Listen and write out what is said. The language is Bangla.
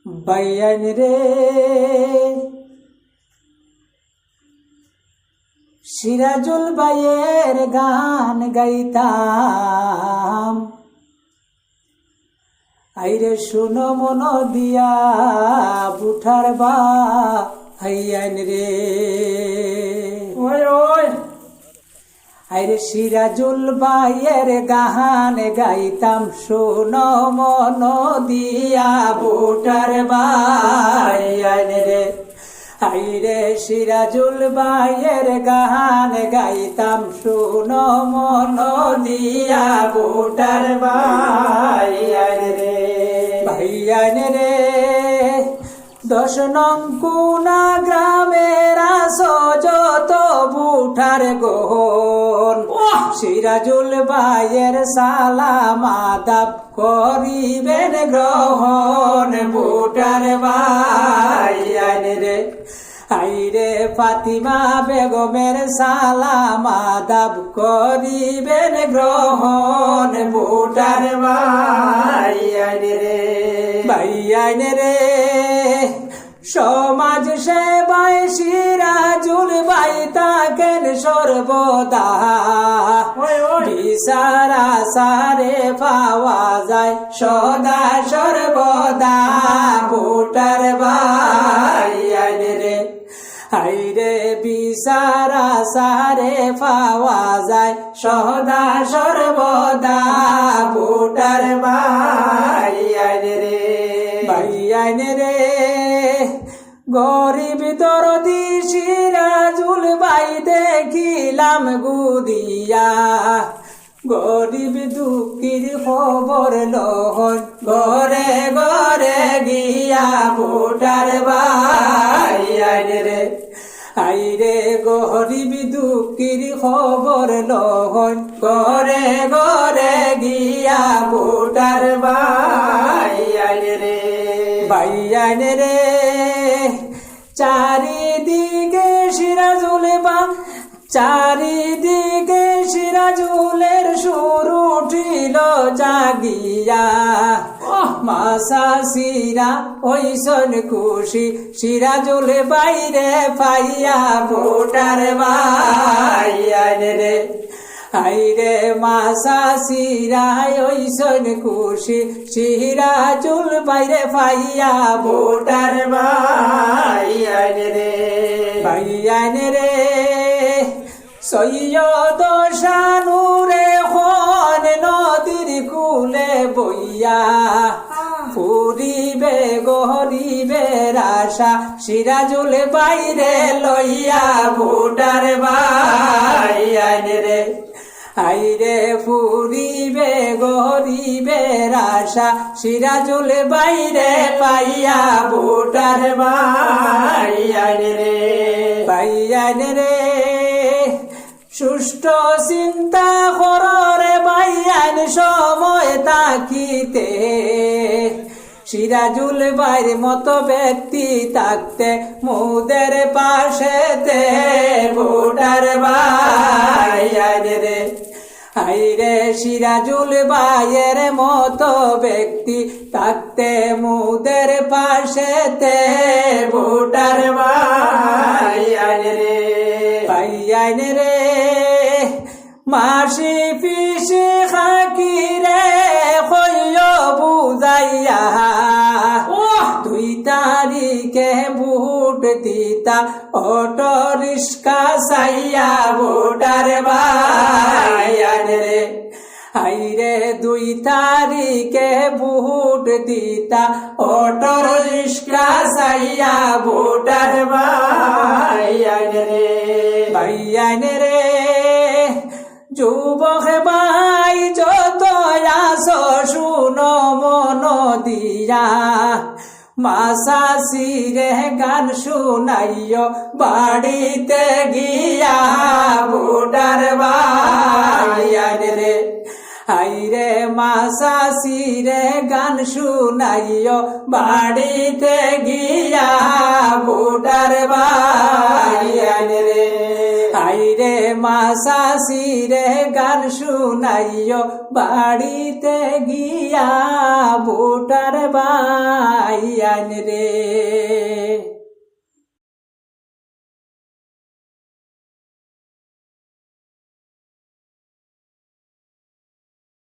বাইয়ান রে সিরাজুল বাইয়ের গান গাইতাম, আইরে শুনো মন দিয়া বুঠার বা হাইয়ান রে। আইরে সিরাজুল বাইয়ের গান গাইতাম, শুনো মন দিয়া বুঠার বা হাইয়ান রে। আইরে সিরাজুল বাইয়ের গান গাইতাম, শুনো মন দিয়া বুঠার ভাইয়ান রে। ভাইয়ান রে 10 নং কুনা গ্রামের আসো যত বুঠার গোহন, সিরাজুল বাইয়ের সালাম আদাব করিবেন গ্রহণ বুঠার ভাইয়ান রে। আইরে ফাতিমা বেগমের সালাম আদাব করিবেন গ্রহণ বুঠার ভাইয়ান রে। ভাইয়ান রে সমাজ সেবায় সিরাজুল বাই থাকেন সর্বদা, বিচার আসারে পাওয়া যায় সদা সর্বদা বুঠার ভাইয়ান রে। আইরে বিচার আসারে পাওয়া যায় সদা সর্বদা বুঠার ভাইয়ান রে। ভাইয়ান রে গরিব দরদি সিরাজুল বাই দেখিলাম গুদিয়া, গরিব দুঃখীর খবর লহন ঘরে ঘরে গিয়া বুঠার ভাইয়ান রে। আইরে গরিব দুঃখীর খবর লহন ঘরে ঘরে গিয়া বুঠার ভাইয়ান রে। ভাইয়ান রে চারিদিকে সিরাজুল বা, চারিদিকে সিরাজুলের সুর উঠিল জাগিয়া, মাসা সিরা ওইসন খুশি সিরাজুল বাইরে পাইয়া বুঠার ভাইয়ান রে। আইরে মাসা সিরায় ওইসন খুশি সিরাজুল বাইরে পাইয়া বুঠার ভাইয়ান রে। ভাইয়ান রে সৈয়দ শানুরে খন নদীর কুলে বইয়া, ফুরিবে গরিবের আশা সিরাজুল বাইরে লইয়া বুঠার ভাইয়ান রে। আইরে ফুরিবে গরিবের আশা সিরাজুল বাইরে পাইয়া বুঠার ভাইয়ান রে। ভাইয়ান রে সুষ্ঠ চিন্তা কররে ভাইয়ান সময় তাকিতে, সিরাজুল বাইর মতো ব্যক্তি থাকতে মুদের পাশেতে বুঠার ভাইয়ান রে। আইরে সিরাজুল বাইয়ের মতো ব্যক্তি থাকতে মুদের পাশেতে বুঠার ভাইয়ান রে। ভাইয়ান রে মাসি পিসি খাকিরে কইল বুঝাইয়া, 2 তারিখে ভোট দিতা অটো রিস্কা চাইয়া বুঠার ভাইয়ান রে। আইরে 2 তারিখে ভোট দিতা অটো রিস্কা চাইয়া বুঠার ভাইয়ান রে। ভাইয়ান রে যুবক ভাই যত আসো শুনো মন দিয়া, মাসা সিরে গান শুনাইও বাড়িতে গিয়া বুঠার ভাইয়ান রে। আইরে মাসা সিরে গান শুনাইও বাড়িতে গিয়া বুঠার ভাইয়ান রে। আই রে মাসাসি রে গান শুনাইও বাড়িতে গিয়া ভোটার ভাই আইন রে।